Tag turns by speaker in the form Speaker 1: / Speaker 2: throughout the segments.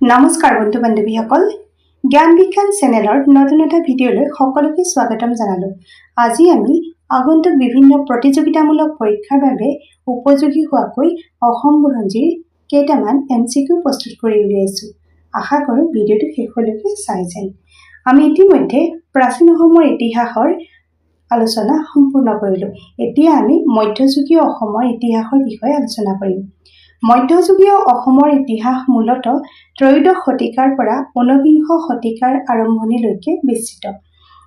Speaker 1: নমস্কাৰ বন্ধু বান্ধৱীসকল, জ্ঞান বিজ্ঞান চেনেলৰ নতুন এটা ভিডিঅ'লৈ সকলোকে স্বাগতম জনালোঁ। আজি আমি আগন্তুক বিভিন্ন প্ৰতিযোগিতামূলক পৰীক্ষাৰ বাবে উপযোগী হোৱাকৈ অসম বুৰঞ্জীৰ কেইটামান MCQ প্ৰস্তুত কৰি উলিয়াইছোঁ। আশা কৰোঁ ভিডিঅ'টো শেষলৈকে চাই যায়। আমি ইতিমধ্যে প্ৰাচীন অসমৰ ইতিহাসৰ আলোচনা সম্পূৰ্ণ কৰিলোঁ। এতিয়া আমি মধ্যযুগীয় অসমৰ ইতিহাসৰ বিষয়ে আলোচনা কৰিম। মধ্যযুগীয় অসমৰ ইতিহাস মূলতঃ ত্ৰয়োদশ শতিকাৰ পৰা ঊনবিংশ শতিকাৰ আৰম্ভণিলৈকে বিস্তৃত।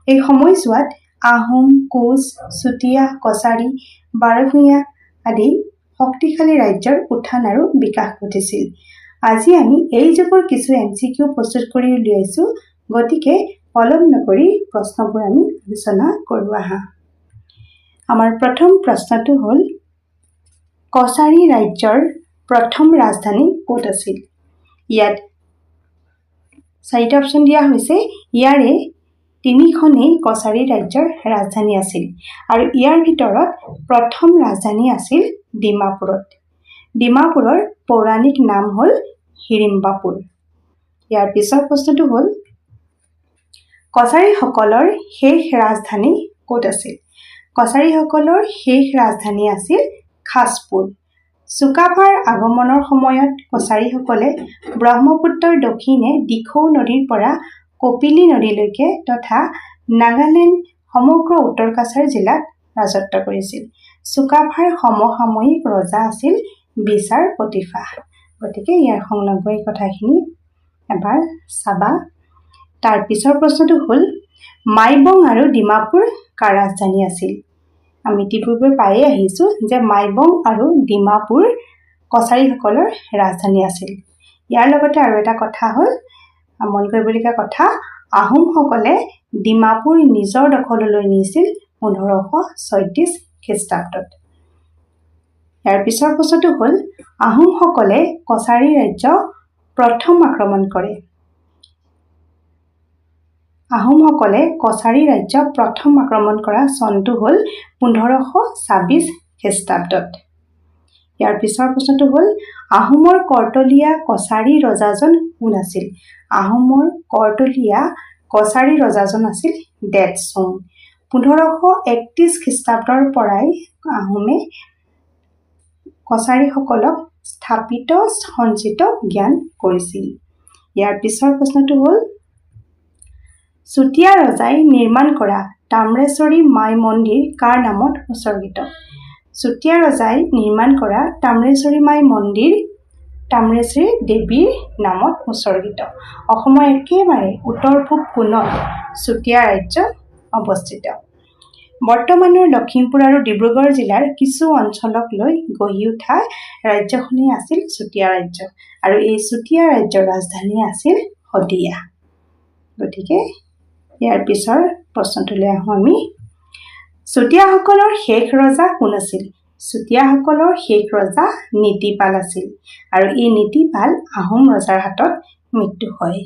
Speaker 1: এই সময়ছোৱাত আহোম, কোচ, চুতীয়া, কছাৰী, বাৰভূঞা আদি শক্তিশালী ৰাজ্যৰ উত্থান আৰু বিকাশ ঘটিছিল। আজি আমি এই যুগৰ কিছু MCQ প্ৰস্তুত কৰি উলিয়াইছোঁ। গতিকে পলম নকৰি প্ৰশ্নবোৰ আমি আলোচনা কৰোঁ আহা। আমাৰ প্ৰথম প্ৰশ্নটো হ'ল, কছাৰী ৰাজ্যৰ প্ৰথম ৰাজধানী ক'ত আছিল? ইয়াত 4টা অপশ্যন দিয়া হৈছে। ইয়াৰে 3খনেই কছাৰী ৰাজ্যৰ ৰাজধানী আছিল আৰু ইয়াৰ ভিতৰত প্ৰথম ৰাজধানী আছিল ডিমাপুৰত। ডিমাপুৰৰ পৌৰাণিক নাম হ'ল হিড়িম্বাপুৰ। ইয়াৰ পিছৰ প্ৰশ্নটো হ'ল, কছাৰীসকলৰ শেষ ৰাজধানী ক'ত আছিল? কছাৰীসকলৰ শেষ ৰাজধানী আছিল খাছপুৰ। চুকাফাৰ আগমনৰ সময়ত কছাৰীসকলে ব্ৰহ্মপুত্ৰৰ দক্ষিণে দিখৌ নদীৰ পৰা কপিলী নদীলৈকে তথা নাগালেণ্ড সমগ্ৰ উত্তৰ কাছাৰ জিলাত ৰাজত্ব কৰিছিল। চুকাফাৰ সমসাময়িক ৰজা আছিল বিচাৰ প্ৰতিফা। গতিকে ইয়াৰ সংলগ্ন এই কথাখিনি এবাৰ চাবা। তাৰ পিছৰ প্ৰশ্নটো হ'ল, মাইবং আৰু ডিমাপুৰ কাৰ ৰাজধানী আছিল? আমি ইতিপূৰ্বে পায়ে আহিছোঁ যে মাইবং আৰু ডিমাপুৰ কছাৰীসকলৰ ৰাজধানী আছিল। ইয়াৰ লগতে আৰু এটা কথা হ'ল, মন কৰিবলগীয়া কথা, আহোমসকলে ডিমাপুৰ নিজৰ দখললৈ নিছিল 1536 খ্ৰীষ্টাব্দত। ইয়াৰ পিছৰ প্ৰশ্নটো হ'ল, আহোমসকলে কছাৰী ৰাজ্য প্ৰথম আক্ৰমণ কৰে। আহোমসকলে কছাৰী ৰাজ্য প্ৰথম আক্ৰমণ কৰা চনটো হ'ল 1526 খ্ৰীষ্টাব্দত। ইয়াৰ পিছৰ প্ৰশ্নটো হ'ল, আহোমৰ কৰ্তলীয়া কছাৰী ৰজাজন কোন আছিল? আহোমৰ কৰ্তলীয়া কছাৰী ৰজাজন আছিল দেদচুং। 1531 খ্ৰীষ্টাব্দৰ পৰাই আহোমে কছাৰীসকলক স্থাপিত সঞ্চিত জ্ঞান কৰিছিল। ইয়াৰ পিছৰ প্ৰশ্নটো হ'ল, চুতীয়া ৰজাই নিৰ্মাণ কৰা তাম্ৰেশ্বৰী মাই মন্দিৰ কাৰ নামত উৎসৰ্গিত? চুতীয়া ৰজাই নিৰ্মাণ কৰা তাম্ৰেশ্বৰী মাই মন্দিৰ তাম্ৰেশ্বৰী দেৱীৰ নামত উৎসৰ্গিত। অসমৰ একেবাৰে উত্তৰ পূব কোণত চুতীয়া ৰাজ্য অৱস্থিত। বৰ্তমানৰ লখিমপুৰ আৰু ডিব্ৰুগড় জিলাৰ কিছু অঞ্চলক লৈ গঢ়ি উঠা ৰাজ্যখনেই আছিল চুতীয়া ৰাজ্য আৰু এই চুতীয়া ৰাজ্যৰ ৰাজধানী আছিল শদিয়া। গতিকে ইয়াৰ পিছৰ প্ৰশ্নটোলৈ আহোঁ আমি। চুতীয়াসকলৰ শেষ ৰজা কোন আছিল? চুতীয়াসকলৰ শেষ ৰজা নীতিপাল আছিল আৰু এই নীতিপাল আহোম ৰজাৰ হাতত মৃত্যু হয়।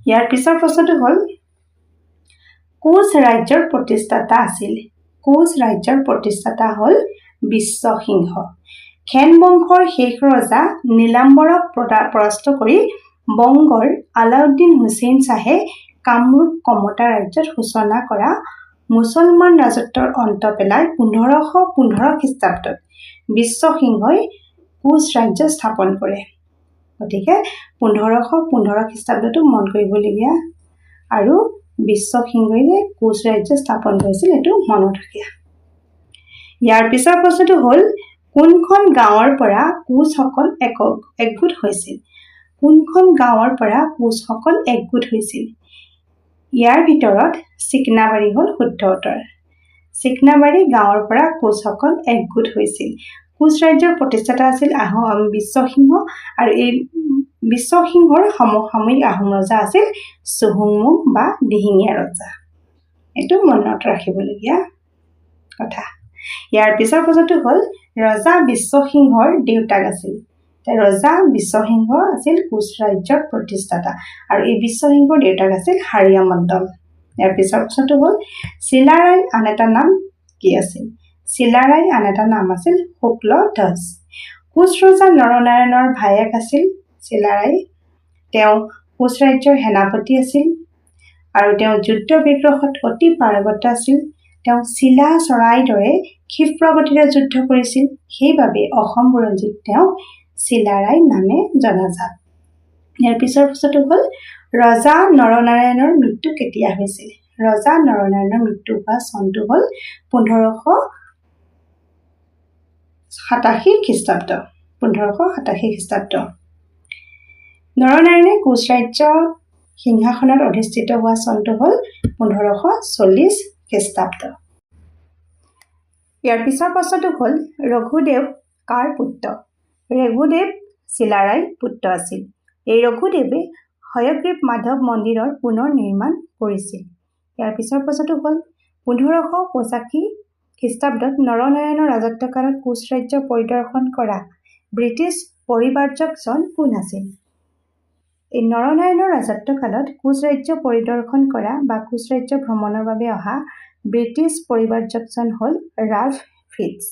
Speaker 1: ইয়াৰ পিছৰ প্ৰশ্নটো হ'ল, কোচ ৰাজ্যৰ প্ৰতিষ্ঠাতা আছিল? কোচ ৰাজ্যৰ প্ৰতিষ্ঠাতা হ'ল বিশ্বসিংহ। খেন বংশৰ শেষ ৰজা নীলাম্বৰক পৰাস্ত কৰি বংগৰ আলাউদ্দিন হুছেইন শ্বাহে কামৰূপ কমতা ৰাজ্যত সূচনা কৰা মুছলমান ৰাজত্বৰ অন্ত পেলাই 1515 খ্ৰীষ্টাব্দত বিশ্বসিংহই কোচ ৰাজ্য স্থাপন কৰে। গতিকে 1515 খ্ৰীষ্টাব্দটো মন কৰিবলগীয়া আৰু বিশ্বসিংহই যে কোচ ৰাজ্য স্থাপন কৰিছিল এইটো মনত ৰাখিয়া। ইয়াৰ পিছৰ প্ৰশ্নটো হ'ল, কোনখন গাঁৱৰ পৰা কোচসকল একগোট হৈছিল? কোনখন গাঁৱৰ পৰা কোচসকল একগোট হৈছিল? ইয়াৰ ভিতৰত চিকনাবাৰী হ'ল শুদ্ধ উত্তৰ। চিকনাবাৰী গাঁৱৰ পৰা কোচসকল একগোট হৈছিল। কোচ ৰাজ্যৰ প্ৰতিষ্ঠাতা আছিল বিশ্বসিংহ আৰু এই বিশ্বসিংহৰ সমসাময়িক আহোম ৰজা আছিল চুহুংমুং বা দিহিঙীয়া ৰজা। এইটো মনত ৰাখিবলগীয়া কথা। ইয়াৰ পিছৰ প্ৰশ্নটো হ'ল, ৰজা বিশ্বসিংহৰ দেউতাক আছিল? ৰজা বিশ্বসিংহ আছিল কোচ ৰাজ্যৰ প্ৰতিষ্ঠাতা আৰু এই বিশ্বসিংহৰ দেউতাক আছিল হাৰিয়া মণ্ডল। ইয়াৰ পিছৰ প্ৰশ্নটো হ'ল, চিলাৰায়ৰ আন এটা নাম কি আছিল? চিলাৰায়ৰ আন এটা নাম আছিল শুক্লধ্বজ। কোচ ৰজা নৰনাৰায়ণৰ ভায়েক আছিল চিলাৰায় তেওঁ কোচ ৰাজ্যৰ সেনাপতি আছিল আৰু তেওঁ যুদ্ধ বিগ্ৰহত অতি পাৰগত আছিল। তেওঁ চিলা চৰাইৰ দৰে ক্ষিপ্ৰগতিৰে যুদ্ধ কৰিছিল। সেইবাবে অসম বুৰঞ্জীত তেওঁ চিলাৰায় নামে জনাজাত। ইয়াৰ পিছৰ প্ৰশ্নটো হ'ল ৰজা নৰনাৰায়ণৰ মৃত্যু কেতিয়া হৈছিল? ৰজা নৰনাৰায়ণৰ মৃত্যু হোৱা চনটো হ'ল 1587 খ্ৰীষ্টাব্দ। 1587 খ্ৰীষ্টাব্দ। নৰনাৰায়ণে কোচ ৰাজ্যৰ সিংহাসনত অধিষ্ঠিত হোৱা চনটো হ'ল 1540 খ্ৰীষ্টাব্দ। ইয়াৰ পিছৰ প্ৰশ্নটো হ'ল ৰঘুদেৱ কাৰ পুত্ৰ? ৰঘুদেৱ চিলাৰায় পুত্ৰ আছিল। এই ৰঘুদেৱে হয়গ্ৰীৱ মাধৱ মন্দিৰৰ পুনৰ নিৰ্মাণ কৰিছিল। ইয়াৰ পিছৰ প্ৰশ্নটো হ'ল 1585 খ্ৰীষ্টাব্দত নৰনাৰায়ণৰ ৰাজত্বকালত কোচ ৰাজ্য পৰিদৰ্শন কৰা ব্ৰিটিছ পৰিব্ৰাজকজন কোন আছিল? এই নৰনাৰায়ণৰ ৰাজত্বকালত কোচ ৰাজ্য পৰিদৰ্শন কৰা বা কোচ ৰাজ্য ভ্ৰমণৰ বাবে অহা ব্ৰিটিছ পৰিব্ৰাজকজন হ'ল ৰাল্ফ ফিটজ।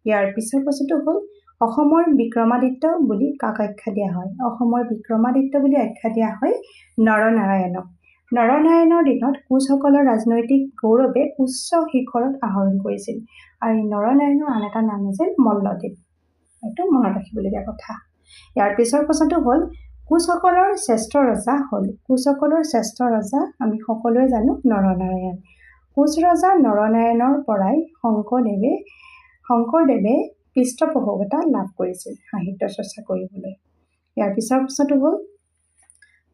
Speaker 1: ইয়াৰ পিছৰ প্ৰশ্নটো হ'ল অসমৰ বিক্ৰমাদিত্য বুলি কাক আখ্যা দিয়া হয়? অসমৰ বিক্ৰমাদিত্য বুলি আখ্যা দিয়া হয় নৰনাৰায়ণক। নৰনাৰায়ণৰ দিনত কোচসকলৰ ৰাজনৈতিক গৌৰৱে উচ্চ শিখৰত আৰোহণ কৰিছিল আৰু এই নৰনাৰায়ণৰ আন এটা নাম আছিল মল্লদেৱ। এইটো মনত ৰাখিবলগীয়া কথা। ইয়াৰ পিছৰ প্ৰশ্নটো হ'ল কোচসকলৰ শ্ৰেষ্ঠ ৰজা হ'ল? কোচসকলৰ শ্ৰেষ্ঠ ৰজা আমি সকলোৱে জানো নৰনাৰায়ণ। কোচ ৰজা নৰনাৰায়ণৰ পৰাই শংকৰদেৱে পৃষ্ঠপোষকতা লাভ কৰিছিল সাহিত্য চৰ্চা কৰিবলৈ। ইয়াৰ পিছৰ প্ৰশ্নটো হ'ল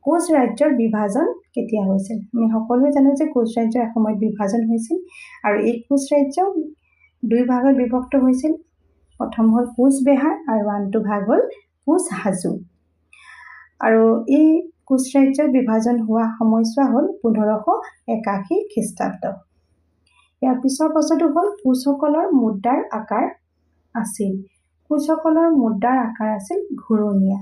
Speaker 1: কোচ ৰাজ্যৰ বিভাজন কেতিয়া হৈছিল? আমি সকলোৱে জানো যে কোচ ৰাজ্যৰ এসময়ত বিভাজন হৈছিল আৰু এই কোচ ৰাজ্য দুই ভাগত বিভক্ত হৈছিল। প্ৰথম হ'ল কোচবেহাৰ আৰু আনটো ভাগ হ'ল কোচ হাজো। আৰু এই কোচ ৰাজ্যৰ বিভাজন হোৱা সময়ছোৱা হ'ল 1581 খ্ৰীষ্টাব্দ। ইয়াৰ পিছৰ প্ৰশ্নটো হ'ল কোচসকলৰ মুদ্ৰাৰ আকাৰ আছিল? কোচসকলৰ মুদ্ৰাৰ আকাৰ আছিল ঘূৰণীয়া।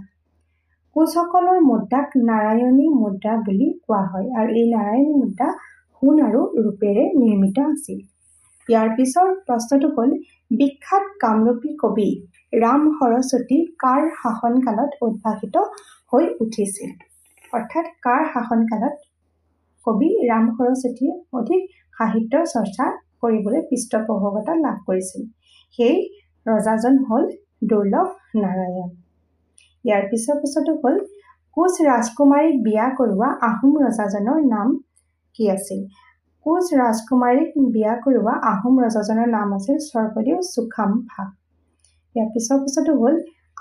Speaker 1: কোচসকলৰ মুদ্ৰাক নাৰায়ণী মুদ্ৰা বুলি কোৱা হয় আৰু এই নাৰায়ণী মুদ্ৰা সোণ আৰু ৰূপেৰে নিৰ্মিত আছিল। ইয়াৰ পিছৰ প্ৰশ্নটো হ'ল বিখ্যাত কামৰূপী কবি ৰাম সৰস্বতী কাৰ শাসনকালত উদ্ভাসিত হৈ উঠিছিল? অৰ্থাৎ কাৰ শাসনকালত কবি ৰাম সৰস্বতীয়ে অধিক সাহিত্য চৰ্চা কৰিবলৈ পৃষ্ঠপোষকতা লাভ কৰিছিল? সেই ৰজাজন হ'ল দুৰ্লভ নাৰায়ণ। ইয়াৰ পিছৰ প্ৰশ্নটো হ'ল কোচ ৰাজকুমাৰীক বিয়া কৰোৱা আহোম ৰজাজনৰ নাম কি আছিল? কোচ ৰাজকুমাৰীক বিয়া কৰোৱা আহোম ৰজাজনৰ নাম আছিল স্বৰ্গদেউ চুকাফা। ইয়াৰ পিছৰ প্ৰশ্নটো হ'ল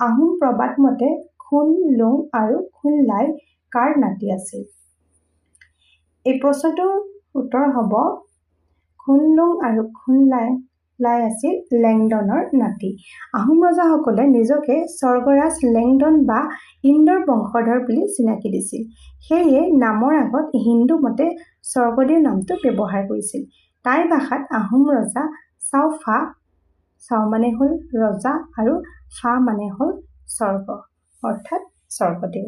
Speaker 1: আহোম প্ৰবাদ মতে খুন লুং আৰু খুনলাই কাৰ নাতি আছিল? এই প্ৰশ্নটোৰ উত্তৰ হ'ব খুনলুং আৰু খুনলাই আছিল লেংডনৰ নাতি। আহোম ৰজাসকলে নিজকে স্বৰ্গৰাজ লেংডন বা ইন্দ্ৰৰ বংশধৰ বুলি চিনাকি দিছিল। সেয়ে নামৰ আগত হিন্দু মতে স্বৰ্গদেউ নামটো ব্যৱহাৰ কৰিছিল। টাই ভাষাত আহোম ৰজা চাও ফা, চাও মানে হ'ল ৰজা আৰু ফা মানে হ'ল স্বৰ্গ, অৰ্থাৎ স্বৰ্গদেউ।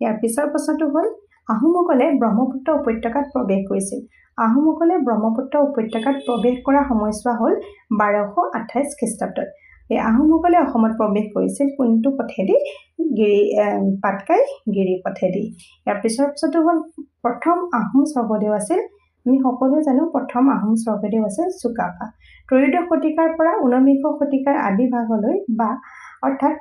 Speaker 1: ইয়াৰ পিছৰ প্ৰশ্নটো হ'ল আহোমসকলে ব্ৰহ্মপুত্ৰ উপত্যকাত প্ৰৱেশ কৰিছিল। আহোমসকলে ব্ৰহ্মপুত্ৰ উপত্যকাত প্ৰৱেশ কৰা সময়ছোৱা হ'ল 1228 খ্ৰীষ্টাব্দত। এই আহোমসকলে অসমত প্ৰৱেশ কৰিছিল কোনটো পথেদি? পাটকাই গিৰি পথেদি। ইয়াৰ পিছৰ প্ৰশ্নটো হ'ল প্ৰথম আহোম স্বৰ্গদেউ আছিল? আমি সকলোৱে জানো প্ৰথম আহোম স্বৰ্গদেউ আছিল চুকাফা। ত্ৰয়োদশ শতিকাৰ পৰা 19 শতিকাৰ আদি ভাগলৈ বা অৰ্থাৎ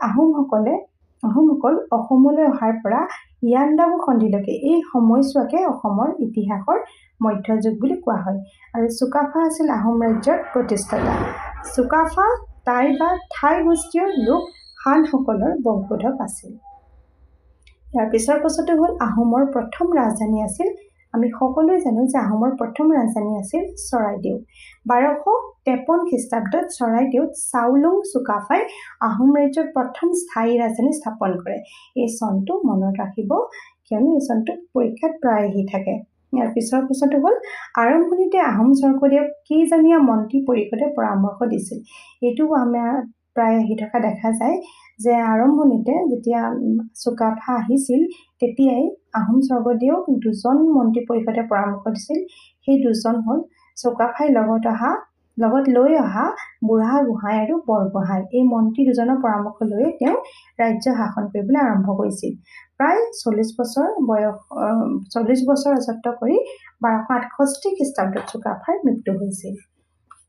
Speaker 1: আহোমসকল অসমলৈ অহাৰ পৰা ইয়াণ্ডাবু সন্ধিলৈকে এই সময়ছোৱাকে অসমৰ ইতিহাসৰ মধ্যযুগ বুলি কোৱা হয় আৰু চুকাফা আছিল আহোম ৰাজ্যৰ প্ৰতিষ্ঠাতা। চুকাফা টাই বা থাই গোষ্ঠীয় লোক হানসকলৰ বংশোদ্ভৱ আছিল। ইয়াৰ পিছৰ প্ৰশ্নটো হ'ল আহোমৰ প্ৰথম ৰাজধানী আছিল? আমি সকলোৱে জানো যে আহোমৰ প্ৰথম ৰাজধানী আছিল চৰাইদেউ। 1253 খ্ৰীষ্টাব্দত চৰাইদেউত চাওলুং চুকাফাই আহোম ৰাজ্যৰ প্ৰথম স্থায়ী ৰাজধানী স্থাপন কৰে। এই চনটো মনত ৰাখিব কিয়নো এই চনটো পৰীক্ষাত প্ৰায় আহি থাকে। ইয়াৰ পিছৰ প্ৰশ্নটো হ'ল আৰম্ভণিতে আহোম স্বৰ্গদেউক কেইজনীয়া মন্ত্ৰী পৰিষদে পৰামৰ্শ দিছিল? এইটো আমাৰ প্ৰায় আহি থকা দেখা যায় যে আৰম্ভণিতে যেতিয়া চুকাফা আহিছিল তেতিয়াই আহোম স্বৰ্গদেউক দুজন মন্ত্ৰী পৰিষদে পৰামৰ্শ দিছিল। সেই দুজন হ'ল চুকাফাই লগত অহা লগত লৈ অহা বুঢ়াগোহাঁই আৰু বৰগোহাঁই এই মন্ত্ৰী দুজনৰ পৰামৰ্শ লৈ তেওঁ ৰাজ্য শাসন কৰিবলৈ আৰম্ভ কৰিছিল। প্ৰায় 40 বছৰ ৰাজত্ব কৰি 1268 খ্ৰীষ্টাব্দত চুকাফাৰ মৃত্যু হৈছিল।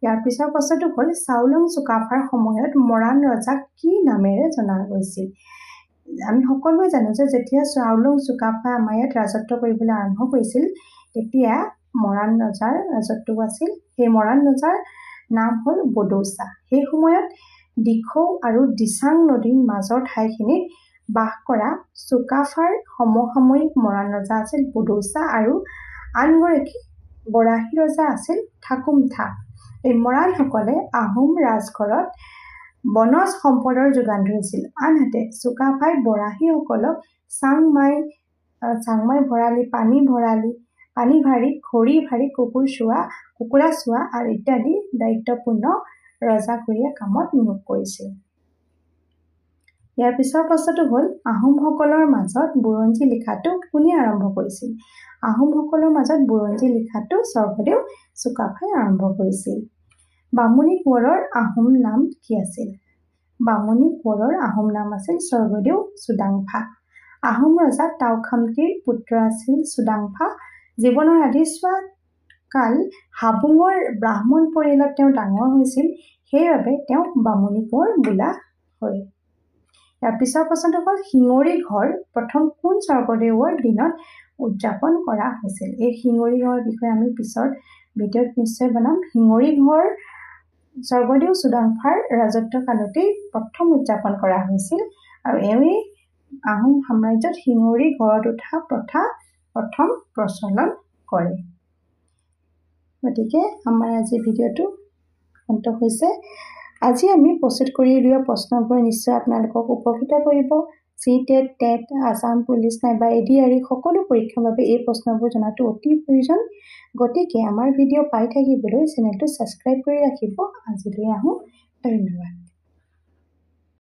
Speaker 1: ইয়াৰ পিছৰ প্ৰশ্নটো হ'ল চাওলুং চুকাফাৰ সময়ত মৰাণ ৰজাক কি নামেৰে জনা গৈছিল? আমি সকলোৱে জানো যে যেতিয়া চাওলুং চুকাফাই আমাৰ ইয়াত ৰাজত্ব কৰিবলৈ আৰম্ভ কৰিছিল তেতিয়া মৰাণ ৰজাৰ ৰাজত্ব আছিল। সেই মৰাণ ৰজাৰ নাম হ'ল বডৌচা। সেই সময়ত দিখৌ আৰু দিচাং নদীৰ মাজৰ ঠাইখিনিত বাস কৰা চুকাফাৰ সমসাময়িক মৰাণ ৰজা আছিল বডৌচা আৰু আনগৰাকী বৰাহী ৰজা আছিল ঠাকুমথা। এই মৰাণসকলে আহোম ৰাজঘৰত বনজ সম্পদৰ যোগান ধৰিছিল। আনহাতে চুকাফাই বৰাহীসকলক চাংমাই ভৰালী, পানী ভাৰী, খৰি ভাৰী, কুকুৰা চোৱা আৰু ইত্যাদি দায়িত্বপূৰ্ণ ৰজাঘৰীয়া কামত নিয়োগ কৰিছিল। ইয়াৰ পিছৰ প্ৰশ্নটো হ'ল আহোমসকলৰ মাজত বুৰঞ্জী লিখাটো কোনে আৰম্ভ কৰিছিল? আহোমসকলৰ মাজত বুৰঞ্জী লিখাটো স্বৰ্গদেউ চুকাফাই আৰম্ভ কৰিছিল। বামুণী কোঁৱৰৰ আহোম নাম কি আছিল? বামুণী কোঁৱৰৰ আহোম নাম আছিল স্বৰ্গদেউ চুডাংফা। আহোম ৰজা টাওখামতিৰ পুত্ৰ আছিল চুডাংফা। জীৱনৰ আদিছোৱা কাল হাবুঙৰ ব্ৰাহ্মণ পৰিয়ালত তেওঁ ডাঙৰ হৈছিল, সেইবাবে তেওঁক বামুণী কোঁৱৰ বোলা হয়। ইয়াৰ পিছৰ প্ৰশ্নটো হ'ল শিঙৰি ঘৰ প্ৰথম কোন স্বৰ্গদেউৰ দিনত উদযাপন কৰা হৈছিল? এই শিঙৰি ঘৰৰ বিষয়ে আমি পিছৰ ভিডিঅ'ত নিশ্চয় বনাম। শিঙৰি ঘৰ স্বৰ্গদেউ চুডাংফাৰ ৰাজত্ব কালতেই প্ৰথম উদযাপন কৰা হৈছিল আৰু এওঁই আহোম সাম্ৰাজ্যত শিঙৰি ঘৰত উঠা প্ৰথা প্ৰথম প্ৰচলন কৰে। গতিকে আমাৰ আজি ভিডিঅ'টো অন্ত হৈছে। আজি আমি প্ৰস্তুত কৰি উলিওৱা প্ৰশ্নবোৰে নিশ্চয় আপোনালোকক উপকৃত কৰিব। CTET, TET, আছাম পুলিচ নাইবা ADRE সকলো পৰীক্ষাৰ বাবে এই প্ৰশ্নবোৰ জনাটো অতি প্ৰয়োজন। গতিকে আমাৰ ভিডিঅ' পাই থাকিবলৈ চেনেলটো ছাবস্ক্ৰাইব কৰি ৰাখিব। আজিলৈ আহোঁ, ধন্যবাদ।